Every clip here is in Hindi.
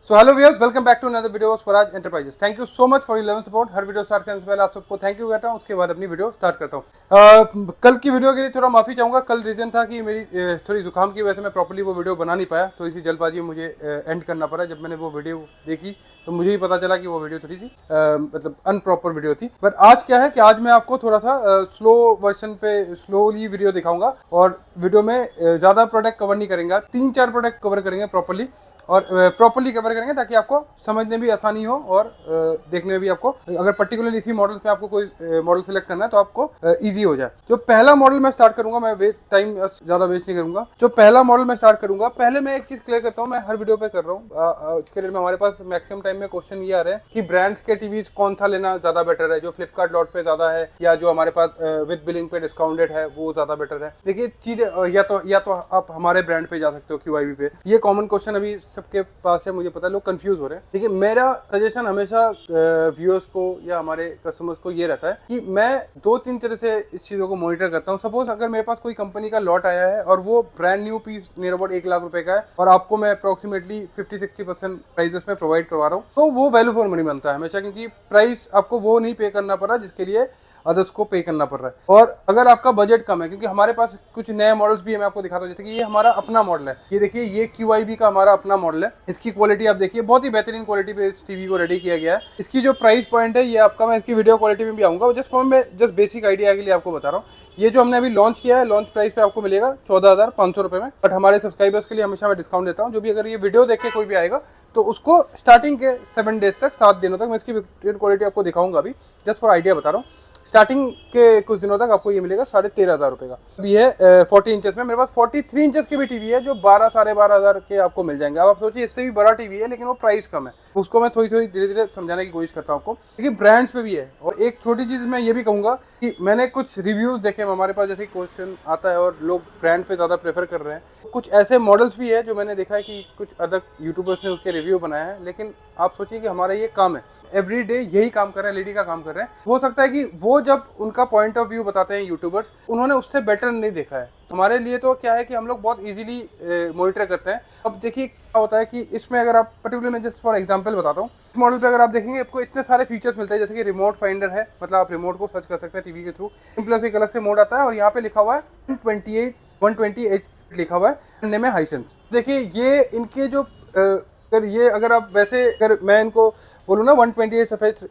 So hello viewers, welcome back to another video of Swaraj Enterprises. Thank you so much for your love support. हर वीडियो स्टार्ट करने से पहले आप सबको थैंक यू कहता हूँ, उसके बाद अपनी वीडियो स्टार्ट करता हूँ। कल की वीडियो के लिए थोड़ा माफ़ी चाहूँगा। कल रीज़न था कि मेरी थोड़ी जुकाम की वजह से मैं प्रॉपर्ली वो वीडियो बना नहीं पाया, तो इसी जल्दबाजी में मुझे एंड करना पड़ा। जब मैंने वो वीडियो देखी तो मुझे ही पता चला कि वो वीडियो थोड़ी सी मतलब अनप्रॉपर वीडियो थी। पर आज क्या है कि आज मैं आपको थोड़ा सा स्लो वर्जन पे स्लोली वीडियो दिखाऊंगा और वीडियो में ज़्यादा प्रोडक्ट कवर नहीं करेंगे, 3-4 प्रोडक्ट कवर करेंगे प्रॉपर्ली और प्रॉपर्ली कवर करेंगे ताकि आपको समझने भी आसानी हो और देखने में भी आपको, अगर पर्टिकुलरली इसी मॉडल पे आपको कोई मॉडल सेलेक्ट करना है तो आपको इजी हो जाए। जो पहला मॉडल मैं स्टार्ट करूंगा, मैं टाइम ज़्यादा वेस्ट नहीं करूंगा। जो पहला मॉडल मैं स्टार्ट करूंगा, पहले मैं एक चीज़ क्लियर करता हूँ, मैं हर वीडियो पे कर रहा हूँ। उसके लिए हमारे पास मैक्सिमम टाइम में क्वेश्चन ये आ रहे हैं कि ब्रांड्स के टीवीज कौन सा लेना ज़्यादा बेटर है, जो फ्लिपकार्ट डॉट पे ज़्यादा है या जो हमारे पास विद बिलिंग पे डिस्काउंटेड है वो ज़्यादा बेटर है। देखिए चीज़ें या तो आप हमारे ब्रांड पे जा सकते हो QIB पे। ये कॉमन क्वेश्चन अभी सबके पास है, मुझे पता है लोग कंफ्यूज हो रहे हैं। देखिए मेरा सजेशन हमेशा व्यूअर्स को या हमारे कस्टमर्स को ये रहता है कि मैं 2-3 तरह से इस चीज़ों को मॉनिटर करता हूँ। सपोज अगर मेरे पास कोई कंपनी का लॉट आया है और वो brand new piece near about 1 lakh रुपए का है और आपको मैं अप्रोक्सीमेटली 50-60% प्राइजेस में प्रोवाइड करवा रहा हूँ, तो वो वैल्यू फॉर मनी बनता है हमेशा, क्योंकि प्राइस आपको वो नहीं पे करना पड़ रहा जिसके लिए अदर्स को पे करना पड़ रहा है। और अगर आपका बजट कम है, क्योंकि हमारे पास कुछ नए मॉडल्स भी है, मैं आपको दिखाता हूँ। जैसे कि ये हमारा अपना मॉडल है, ये देखिए ये QIB का हमारा अपना मॉडल है। इसकी क्वालिटी आप देखिए, बहुत ही बेहतरीन क्वालिटी पे इस टीवी को रेडी किया गया है। इसकी जो प्राइस पॉइंट है ये आपका, मैं इसकी वीडियो क्वालिटी में भी आऊँगा, जस्ट बेसिक आइडिया के लिए आपको बता रहा हूँ। ये जो हमने अभी लॉन्च किया है, लॉन्च प्राइस पे आपको मिलेगा 14,500 रुपये में। बट हमारे सब्सक्राइबर्स के लिए हमेशा मैं डिस्काउंट देता हूँ। जो भी अगर ये वीडियो देख के कोई भी आएगा तो उसको स्टार्टिंग के 7 डेज तक, 7 दिनों तक मैं इसकी क्वालिटी आपको दिखाऊंगा। अभी जस्ट फॉर आइडिया बता रहा हूँ। स्टार्टिंग के कुछ दिनों तक आपको ये मिलेगा 13,500 रुपये का। अभी है 40 इंचेस में। मेरे पास 43 इंचेस की भी टीवी है जो 12-12,500 के आपको मिल जाएंगे। अब आप सोचिए इससे भी बड़ा टीवी है लेकिन वो प्राइस कम है। उसको मैं थोड़ी थोड़ी धीरे धीरे समझाने की कोशिश करता हूँ आपको। देखिए ब्रांड्स पे भी है। और एक छोटी चीज़ मैं ये भी कहूँगा कि मैंने कुछ रिव्यूज़ देखे हमारे पास, जैसे क्वेश्चन आता है और लोग ब्रांड पे ज़्यादा प्रेफर कर रहे हैं। कुछ ऐसे मॉडल्स भी है जो मैंने देखा है कि कुछ अदर यूट्यूबर्स ने उसके रिव्यू बनाया है, लेकिन आप सोचिए कि हमारा ये काम है, एवरी डे यही काम कर रहे हैं, लेडी का काम कर रहे हैं। हो सकता है कि वो जब उनका पॉइंट ऑफ व्यू बताते हैं यूट्यूबर्स, उन्होंने उससे बेटर नहीं देखा है। हमारे लिए तो क्या है कि हम लोग बहुत इजीली मॉनिटर करते हैं। अब देखिए क्या होता है कि इसमें अगर आप पर्टिकुलर, मैं जस्ट फॉर एग्जांपल बताता हूँ, इस मॉडल पे अगर आप देखेंगे आपको इतने सारे फीचर्स मिलते हैं। जैसे कि रिमोट फाइंडर है, मतलब आप रिमोट को सर्च कर सकते हैं टीवी के थ्रू। प्लस एक अलग से मोड आता है और यहाँ पे लिखा हुआ है 120Hz लिखा हुआ है, अन्य में हाइसेंस। देखिए ये इनके जो अगर आप वैसे, अगर मैं इनको बोलूँ ना 128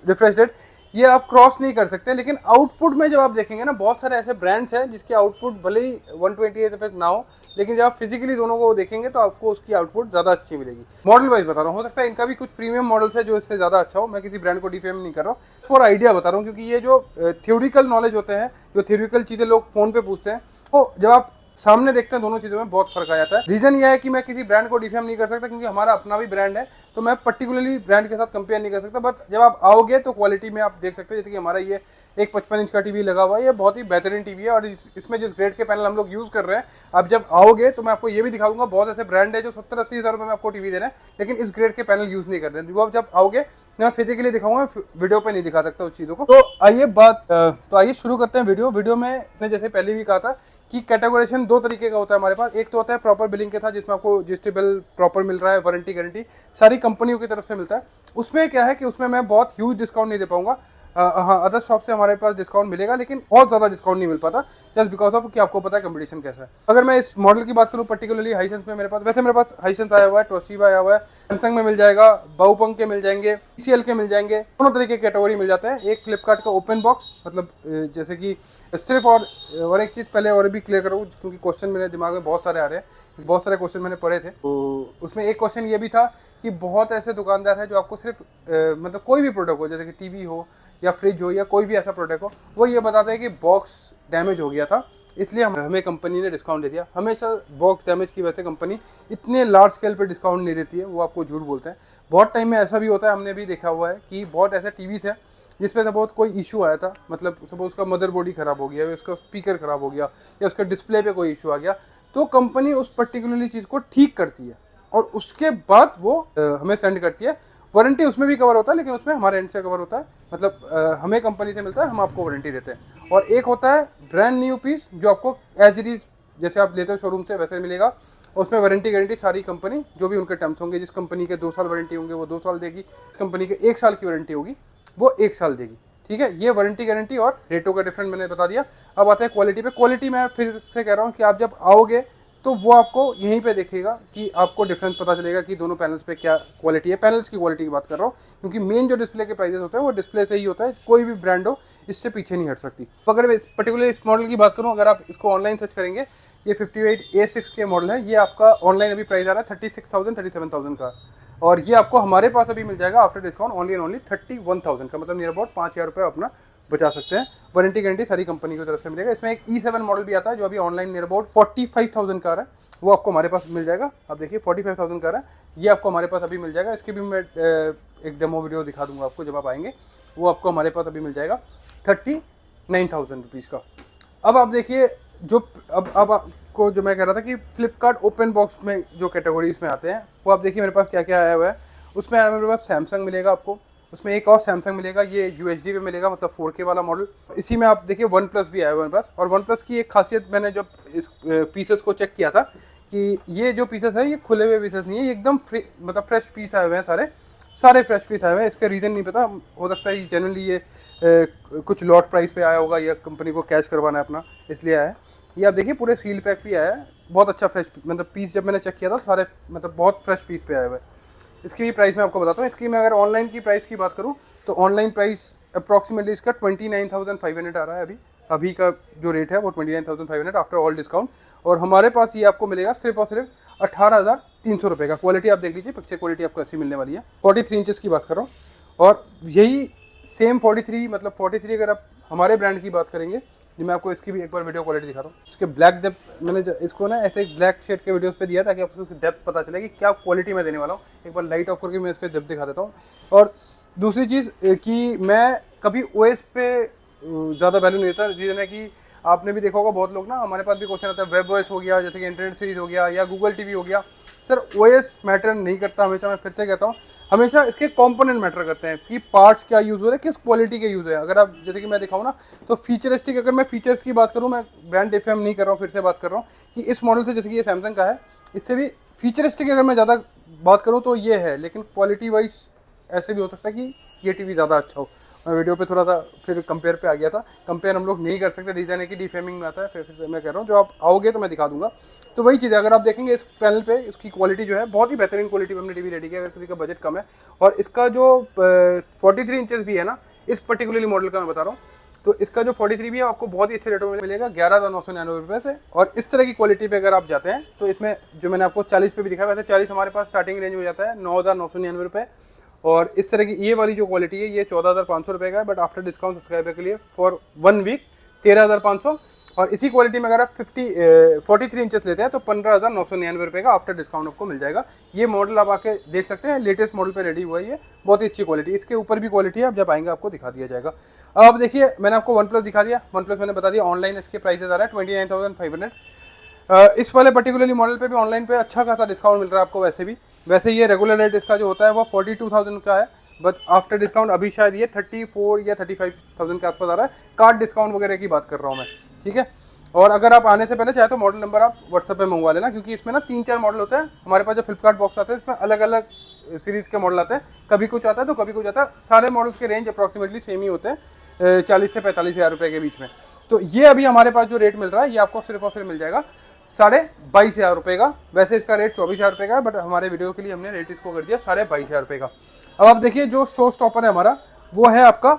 रिफ्रेश रेट, ये आप क्रॉस नहीं कर सकते। लेकिन आउटपुट में जब आप देखेंगे ना, बहुत सारे ऐसे ब्रांड्स हैं जिसके आउटपुट भले ही 128 एफ ना हो, लेकिन जब आप फिजिकली दोनों को देखेंगे तो आपको उसकी आउटपुट ज़्यादा अच्छी मिलेगी। मॉडल वाइज बता रहा हूँ, हो सकता है इनका भी कुछ प्रीमियम मॉडल्स है जो इससे ज़्यादा अच्छा हो। मैं किसी ब्रांड को डिफेम नहीं कर रहा हूँ, फॉर आइडिया बता रहा हूँ। क्योंकि ये जो थ्योरिकल नॉलेज होते हैं, जो थ्योरिकल चीज़ें लोग फ़ोन पे पूछते हैं, तो जब आप सामने देखते हैं दोनों चीज़ों में बहुत फर्क आ जाता है। रीज़न यह है कि मैं किसी ब्रांड को डिफेम नहीं कर सकता, क्योंकि हमारा अपना भी ब्रांड है, तो मैं पर्टिकुलरली ब्रांड के साथ कंपेयर नहीं कर सकता। बट जब आप आओगे तो क्वालिटी में आप देख सकते हैं। जैसे कि हमारा ये एक 55 इंच का टीवी लगा हुआ है, ये बहुत ही बेहतरीन टीवी है। और इसमें जिस ग्रेड के पैनल हम लोग यूज़ कर रहे हैं, आप जब आओगे तो मैं आपको ये भी दिखाऊंगा। बहुत ऐसे ब्रांड है जो 70-80 हज़ार रुपये में आपको टीवी दे रहे हैं, लेकिन इस ग्रेड के पैनल यूज़ नहीं कर रहे हैं। वो जब आओगे मैं फिजिकली दिखाऊंगा, वीडियो पे नहीं दिखा सकता उस चीज़ों को। तो आइए शुरू करते हैं वीडियो में। मैंने जैसे पहले भी कहा था कि कैटेगोराइजेशन 2 तरीके का होता है हमारे पास। एक तो होता है प्रॉपर बिलिंग के साथ, जिसमें आपको GST बिल प्रॉपर मिल रहा है, वारंटी गारंटी सारी कंपनियों की तरफ से मिलता है। उसमें क्या है कि उसमें मैं बहुत ह्यूज डिस्काउंट नहीं दे पाऊंगा। हाँ, अदर शॉप से हमारे पास डिस्काउंट मिलेगा, लेकिन बहुत ज़्यादा डिस्काउंट नहीं मिल पाता, जस्ट बिकॉज ऑफ कि आपको पता है कंपटीशन कैसा है। अगर मैं इस मॉडल की बात करूँ पर्टिकुलरली हाइसेंस में, मेरे पास हाइसेंस आया हुआ है, टोशिबा आया हुआ है, सैमसंग में मिल जाएगा, बाउपंग के मिल जाएंगे, TCL के मिल जाएंगे। दोनों तरीके की कैटेगरी मिल जाते हैं। एक फ्लिपकार्ट का ओपन बॉक्स, मतलब जैसे कि सिर्फ, और एक चीज़ पहले और भी क्लियर करूँ, क्योंकि क्वेश्चन मेरे दिमाग में बहुत सारे आ रहे हैं, बहुत सारे क्वेश्चन मैंने पढ़े थे। तो उसमें एक क्वेश्चन ये भी था कि बहुत ऐसे दुकानदार हैं जो आपको सिर्फ मतलब कोई भी प्रोडक्ट हो, जैसे कि टीवी हो या फ्रिज हो या कोई भी ऐसा प्रोडक्ट हो, वो ये बताते हैं कि बॉक्स डैमेज हो गया था, इसलिए हमें कंपनी ने डिस्काउंट दे दिया। हमेशा बॉक्स डैमेज की वजह से कंपनी इतने लार्ज स्केल पे डिस्काउंट नहीं देती है, वो आपको झूठ बोलते हैं। बहुत टाइम में ऐसा भी होता है, हमने भी देखा हुआ है कि बहुत ऐसे टीवीज़ हैं जिसपे सपोज कोई इशू आया था, मतलब सपोज उसका मदरबोर्ड ही ख़राब हो गया या उसका स्पीकर ख़राब हो गया या उसका डिस्प्ले पे कोई इशू आ गया, तो कंपनी उस पर्टिकुलरली चीज़ को ठीक करती है और उसके बाद वो हमें सेंड करती है। वारंटी उसमें भी कवर होता है, लेकिन उसमें हमारे एंड से कवर होता है, मतलब हमें कंपनी से मिलता है, हम आपको वारंटी देते हैं। और एक होता है ब्रांड न्यू पीस, जो आपको एज इट इज जैसे आप लेते हो शोरूम से वैसे मिलेगा। उसमें वारंटी गारंटी सारी कंपनी जो भी उनके टर्म्स होंगे, जिस कंपनी के 2 साल वारंटी होंगे वो 2 साल देगी, जिस कंपनी के 1 साल की वारंटी होगी वो 1 साल देगी। ठीक है, ये वारंटी गारंटी और रेटों का डिफरेंस मैंने बता दिया। अब आते हैं क्वालिटी पे। क्वालिटी मैं फिर से कह रहा हूँ कि आप जब आओगे तो वो आपको यहीं पे दिखेगा कि आपको डिफरेंस पता चलेगा कि दोनों पैनल्स पे क्या क्वालिटी है। पैनल्स की क्वालिटी की बात कर रहा हूँ, क्योंकि मेन जो डिस्प्ले के प्राइजेस होते हैं वो डिस्प्ले से ही होता है, कोई भी ब्रांड हो इससे पीछे नहीं हट सकती। अगर मैं पर्टिकुलर इस मॉडल की बात करूँ, अगर आप इसको ऑनलाइन सर्च करेंगे, ये 58A6 के मॉडल है, ये आपका ऑनलाइन अभी प्राइस आ रहा है 36,000 37,000 का, और ये आपको हमारे पास अभी मिल जाएगा after discount only and only 31,000 का, मतलब नियर अबाउट 5,000 रुपये अपना बचा सकते हैं। वारंटी गारंटी सारी कंपनी की तरफ से मिलेगा। इसमें एक E7 मॉडल भी आता है जो अभी ऑनलाइन नियर अबाउट 45,000 का आ रहा है, वो आपको हमारे पास मिल जाएगा। आप देखिए 45,000 का आ रहा है, ये आपको हमारे पास अभी मिल जाएगा। इसकी भी मैं एक डेमो वीडियो दिखा दूंगा आपको जब आप आएंगे, वो आपको हमारे पास अभी मिल जाएगा 39,000 रुपीज़ का। अब आप देखिए जो अब आपको जो मैं कह रहा था कि फ्लिपकार्ट ओपन बॉक्स में जो कैटेगरीज में आते हैं, वो आप देखिए मेरे पास क्या क्या आया हुआ है। उसमें आया मेरे पास सैमसंग मिलेगा आपको, उसमें एक और सैमसंग मिलेगा, ये UHD पे मिलेगा, मतलब 4K वाला मॉडल। इसी में आप देखिए वन प्लस भी आया हुआ है मेरे पास। और वन प्लस की एक खासियत, मैंने जब इस पीसेस को चेक किया था कि ये जो पीसेस है ये खुले हुए पीसेस नहीं है, ये एकदम मतलब फ्रेश पीस आए हुए हैं, सारे फ्रेश पीस आए हुए हैं। इसका रीज़न नहीं पता, हो सकता है जनरली ये कुछ लॉट प्राइस पे आया होगा या कंपनी को कैश करवाना है अपना, इसलिए आया है। ये आप देखिए पूरे सील पैक भी आया है, बहुत अच्छा फ्रेश, मतलब पीस जब मैंने चेक किया था सारे मतलब बहुत फ्रेश पीस पे आए हुए हैं। इसकी भी प्राइस मैं आपको बताता हूँ। इसकी मैं अगर ऑनलाइन की प्राइस की बात करूँ तो ऑनलाइन प्राइस अप्रॉक्सीमेटली इसका 29,500 आ रहा है। अभी का जो रेट है वो 29,500 आफ्टर ऑल डिस्काउंट, और हमारे पास ये आपको मिलेगा सिर्फ और सिर्फ 18,300 रुपये का। क्वालिटी आप देख लीजिए, पिक्चर क्वालिटी आपको ऐसी मिलने वाली है। 43 इंचेस की बात कर रहा हूँ, और यही सेम 43 मतलब 43 अगर आप हमारे ब्रांड की बात करेंगे, जी मैं आपको इसकी भी एक बार वीडियो क्वालिटी दिखा रहा हूँ। इसके ब्लैक डेप्थ मैंने इसको ना ऐसे ब्लैक शेड के वीडियोस पे दिया ताकि आपको डेप्थ पता चले कि क्या क्वालिटी मैं देने वाला हूँ। एक बार लाइट ऑफ करके मैं इसके डेप्थ दिखा देता हूँ। और दूसरी चीज़ कि मैं कभी OS पे ज़्यादा वैल्यू नहीं देता। रीज़न है कि आपने भी देखा होगा, बहुत लोग ना, हमारे पास भी क्वेश्चन आता है वेब OS हो गया, जैसे कि इंटरनेट सीरीज हो गया या गूगल TV हो गया। सर OS मैटर नहीं करता हमेशा, मैं फिर से कहता हूँ, हमेशा इसके कंपोनेंट मैटर करते हैं कि पार्ट्स क्या यूज़ हो रहे हैं, किस क्वालिटी के यूज़ है। अगर आप जैसे कि मैं दिखाऊँ ना, तो फीचरिस्टिक, अगर मैं फीचर्स की बात करूँ, मैं ब्रांड डिफेम नहीं कर रहा हूँ, फिर से बात कर रहा हूँ कि इस मॉडल से, जैसे कि ये सैमसंग का है, इससे भी फीचरिस्टिक अगर मैं ज़्यादा बात करूँ तो ये है, लेकिन क्वालिटी वाइज ऐसे भी हो सकता है कि ये TV ज़्यादा अच्छा हो। मैं वीडियो पे थोड़ा सा फिर कंपेयर पे आ गया था, कंपेयर हम लोग नहीं कर सकते, रीज़न है कि डिफेमिंग में आता है। फिर से मैं कह रहा हूँ, जो आप आओगे तो मैं दिखा दूंगा। तो वही चीज़ है, अगर आप देखेंगे इस पैनल पे इसकी क्वालिटी जो है बहुत ही बेहतरीन क्वालिटी पे हमने TV रेडी किया, अगर किसी का बजट कम है। और इसका जो 43 इंचेस भी है ना, इस पर्टिकुलरली मॉडल का मैं बता रहा हूँ, तो इसका जो 43 भी है आपको बहुत ही अच्छे रेटों में मिलेगा 11,999 रुपये से। और इस तरह की क्वालिटी पे अगर आप जाते हैं तो इसमें जो मैंने आपको 40 पे भी दिखाया, वैसे 40 हमारे पास स्टार्टिंग रेंज हो जाता है 9,999 रुपये। और इस तरह की ये वाली जो क्वालिटी है ये 14,500 रुपये का है, बट आफ्टर डिस्काउंट सब्सक्राइबर के लिए फॉर 1 वीक 13,500। और इसी क्वालिटी में अगर आप 43 इंचेस लेते हैं तो 15,999 रुपये का आफ्टर डिस्काउंट आपको मिल जाएगा। ये मॉडल आप आके देख सकते हैं, लेटेस्ट मॉडल पे रेडी हुआ है, ये बहुत ही अच्छी क्वालिटी। इसके ऊपर भी क्वालिटी है, आप जब आएंगे आपको दिखा दिया जाएगा। अब आप देखिए, मैंने आपको वन प्लस दिखा दिया, वन प्लस मैंने बता दिया ऑनलाइन इसके प्राइसेस आ रहा है 29,500। इस वाले पर्टिकुलरली मॉडल पे भी ऑनलाइन पे अच्छा खासा डिस्काउंट मिल रहा है आपको। वैसे ये रेगुलर रेट इसका जो होता है वो 42,000 का है, बट आफ्टर डिस्काउंट अभी शायद ये 34 या 35,000 के आसपास आ रहा है। कार्ड डिस्काउंट वगैरह की बात कर रहा हूँ मैं, ठीक है। और अगर आप आने से पहले चाहे तो मॉडल नंबर आप व्हाट्सएप पे मंगवा लेना, क्योंकि इसमें ना 3-4 मॉडल होते हैं। हमारे पास जो फ्लिपकार्ट बॉक्स आते हैं इसमें अलग अलग सीरीज़ के मॉडल आते हैं, कभी कुछ आता है तो कभी कुछ आता है। सारे मॉडल्स के रेंज अप्रॉक्सीमेटली सेम ही होते हैं, 40 से 45,000 रुपये के बीच में। तो ये अभी हमारे पास जो रेट मिल रहा है ये आपको सिर्फ और सिर्फ मिल जाएगा 22,500 रुपये का। वैसे इसका रेट 24,000 रुपये का है, बट हमारे वीडियो के लिए हमने रेट इसको कर दिया 22,500 रुपये का। अब आप देखिए जो शो स्टॉपर है हमारा वो है आपका,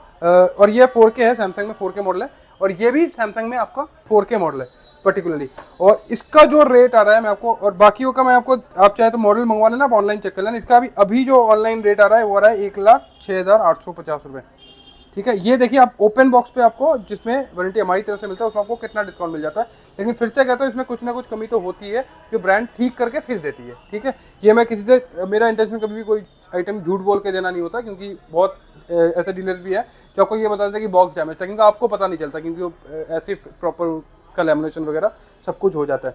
और ये 4K है, सैमसंग में 4K मॉडल है, और ये भी सैमसंग में आपका 4K मॉडल है पर्टिकुलरली। और इसका जो रेट आ रहा है मैं आपको, और बाकियों का मैं आपको, आप चाहे तो मॉडल मंगवा लेना, आप ऑनलाइन चेक कर लेना। इसका अभी जो ऑनलाइन रेट आ रहा है वो आ रहा है 1,06,850 रुपये, ठीक है। ये देखिए आप ओपन बॉक्स पे आपको, जिसमें वारंटी हमारी तरफ से मिलता है, उसमें आपको कितना डिस्काउंट मिल जाता है। लेकिन फिर से कहता हूँ इसमें कुछ ना कुछ कमी तो होती है जो ब्रांड ठीक करके फिर देती है, ठीक है। ये मैं किसी से, मेरा इंटेंशन कभी भी कोई आइटम झूठ बोल के देना नहीं होता, क्योंकि बहुत ऐसे डीलर्स भी है जो आपको ये बता देते हैं कि बॉक्स डैमेज था, क्योंकि आपको पता नहीं चलता, क्योंकि वो ऐसे प्रॉपर का लैमिनेशन वगैरह सब कुछ हो जाता है।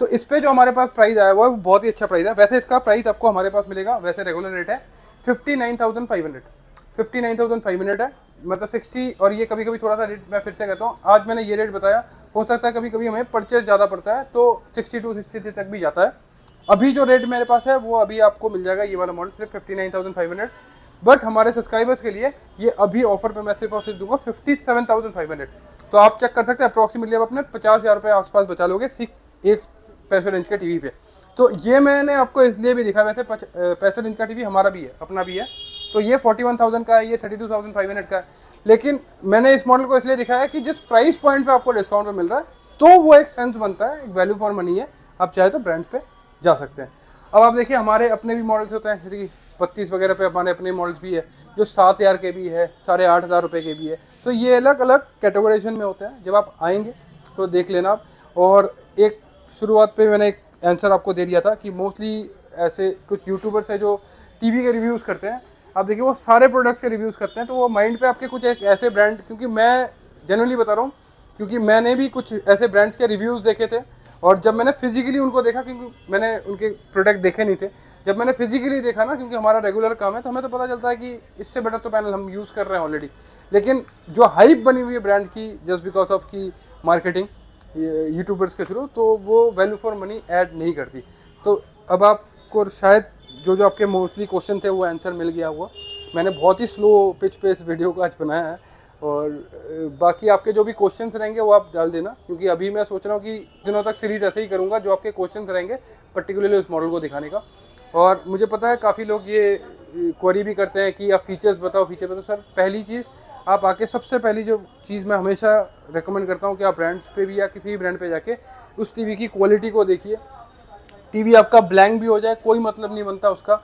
तो इस पर जो हमारे पास प्राइस आया हुआ है वो बहुत ही अच्छा प्राइस है। वैसे इसका प्राइस आपको हमारे पास मिलेगा, वैसे रेगुलर रेट है 59,500 है, मतलब 60। और ये कभी कभी थोड़ा सा रेट, मैं फिर से कहता हूँ, आज मैंने ये रेट बताया, हो सकता है कभी कभी हमें परचेज ज़्यादा पड़ता है तो 62-63 तक भी जाता है। अभी जो रेट मेरे पास है वो अभी आपको मिल जाएगा ये वाला मॉडल सिर्फ 59,500, बट हमारे सब्सक्राइबर्स के लिए ये अभी ऑफर पे मैं सिर्फ और सिर्फ दूंगा 57,500। तो आप चेक कर सकते हैं, अप्रॉक्सीमेटली आप अपने 50,000 रुपये आसपास बचा लोगे सिर्फ एक 65 इंच के टीवी पे। तो ये मैंने आपको इसलिए भी दिखा, वैसे 65 इंच का टीवी हमारा भी है, अपना भी है, तो ये 41,000 का है, ये 32,500 का है, लेकिन मैंने इस मॉडल को इसलिए दिखाया कि जिस प्राइस पॉइंट पे आपको डिस्काउंट पे मिल रहा है तो वो एक सेंस बनता है, एक वैल्यू फॉर मनी है, आप चाहे तो ब्रांड्स पे जा सकते हैं। अब आप देखिए हमारे अपने भी मॉडल्स होते हैं, जैसे कि 32 वगैरह पे हमारे अपने मॉडल्स भी है, जो 7,000 के भी है, 8,500 रुपये के भी है। तो ये अलग अलग कैटेगराइजेशन में होते हैं, जब आप आएंगे तो देख लेना आप। और एक शुरुआत पे मैंने एक आंसर आपको दे दिया था कि मोस्टली ऐसे कुछ यूट्यूबर्स हैं जो टीवी के रिव्यूज़ करते हैं, आप देखिए वो सारे प्रोडक्ट्स के रिव्यूज़ करते हैं, तो वो माइंड पे आपके कुछ एक ऐसे ब्रांड, क्योंकि मैं जनरली बता रहा हूँ, क्योंकि मैंने भी कुछ ऐसे ब्रांड्स के रिव्यूज़ देखे थे, और जब मैंने फिजिकली उनको देखा, क्योंकि मैंने उनके प्रोडक्ट देखे नहीं थे, जब मैंने फिजिकली देखा ना, क्योंकि हमारा रेगुलर काम है तो हमें तो पता चलता है कि इससे बेटर तो पैनल हम यूज़ कर रहे हैं ऑलरेडी, लेकिन जो हाइप बनी हुई है ब्रांड की जस्ट बिकॉज ऑफ की मार्केटिंग यूट्यूबर्स के थ्रू, तो वो वैल्यू फॉर मनी ऐड नहीं करती। तो अब आपको शायद जो जो आपके मोस्टली क्वेश्चन थे वो आंसर मिल गया हुआ। मैंने बहुत ही स्लो पिच पे इस वीडियो को आज बनाया है, और बाकी आपके जो भी क्वेश्चंस रहेंगे वो आप डाल देना, क्योंकि अभी मैं सोच रहा हूँ कि दिनों तक सीरीज ऐसे ही करूँगा, जो आपके क्वेश्चंस रहेंगे पर्टिकुलरली उस मॉडल को दिखाने का। और मुझे पता है काफ़ी लोग ये क्वेरी भी करते हैं कि आप फीचर्स बताओ, फीचर बताओ। सर पहली चीज़ आप आके, सबसे पहली जो चीज़ मैं हमेशा रेकमेंड करता हूँ कि आप ब्रांड्स पे भी या किसी भी ब्रांड पे जाके उस टीवी की क्वालिटी को देखिए। टीवी आपका ब्लैंक भी हो जाए कोई मतलब नहीं बनता उसका,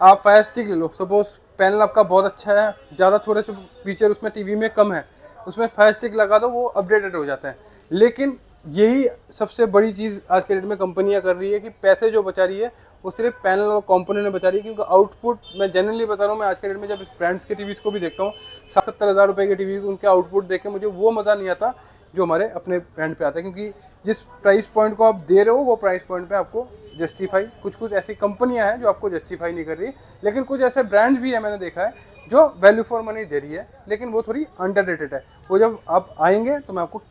आप फायर स्टिक ले लो, सपोज पैनल आपका बहुत अच्छा है, ज़्यादा थोड़े से फीचर उसमें टीवी में कम है, उसमें फायर स्टिक लगा दो, वो अपडेटेड हो जाता है। लेकिन यही सबसे बड़ी चीज़ आज के डेट में कंपनियां कर रही है कि पैसे जो बचा रही है वो सिर्फ पैनल और कंपोनेंट में बचा रही है, क्योंकि आउटपुट, मैं जनरली बता रहा हूँ, मैं आज के डेट में जब इस ब्रांड्स के टीवीज़ को भी देखता हूँ, 70,000 रुपये के टीवी, उनके आउटपुट देख के मुझे वो मज़ा नहीं आता जो हमारे अपने ब्रांड पे आता है, क्योंकि जिस प्राइस पॉइंट को आप दे रहे हो वो प्राइस पॉइंट पे आपको जस्टिफाई, कुछ ऐसी कंपनियां हैं जो आपको जस्टिफाई नहीं कर रही, लेकिन कुछ ऐसे ब्रांड्स भी है मैंने देखा है जो वैल्यू फॉर मनी दे रही है, लेकिन वो थोड़ी अंडररेटेड है। वो जब आप आएंगे तो मैं आपको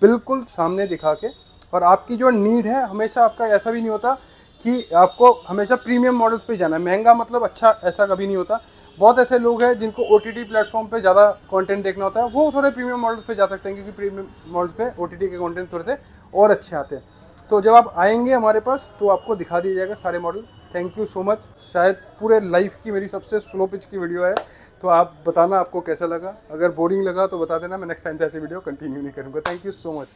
बिल्कुल सामने दिखा के, और आपकी जो नीड है, हमेशा आपका ऐसा भी नहीं होता कि आपको हमेशा प्रीमियम मॉडल्स पे जाना है, महंगा मतलब अच्छा, ऐसा कभी नहीं होता। बहुत ऐसे लोग हैं जिनको OTT प्लेटफॉर्म पे ज़्यादा कंटेंट देखना होता है, वो थोड़े प्रीमियम मॉडल्स पे जा सकते हैं, क्योंकि प्रीमियम मॉडल्स पे OTT के कंटेंट थोड़े से और अच्छे आते हैं। तो जब आप आएंगे हमारे पास तो आपको दिखा दिया जाएगा सारे model. Thank you so much. शायद पूरे लाइफ की मेरी सबसे स्लो पिच की वीडियो है, तो आप बताना आपको कैसा लगा। अगर बोरिंग लगा तो बता देना, मैं नेक्स्ट टाइम से ऐसी वीडियो कंटिन्यू नहीं करूँगा। Thank you so much.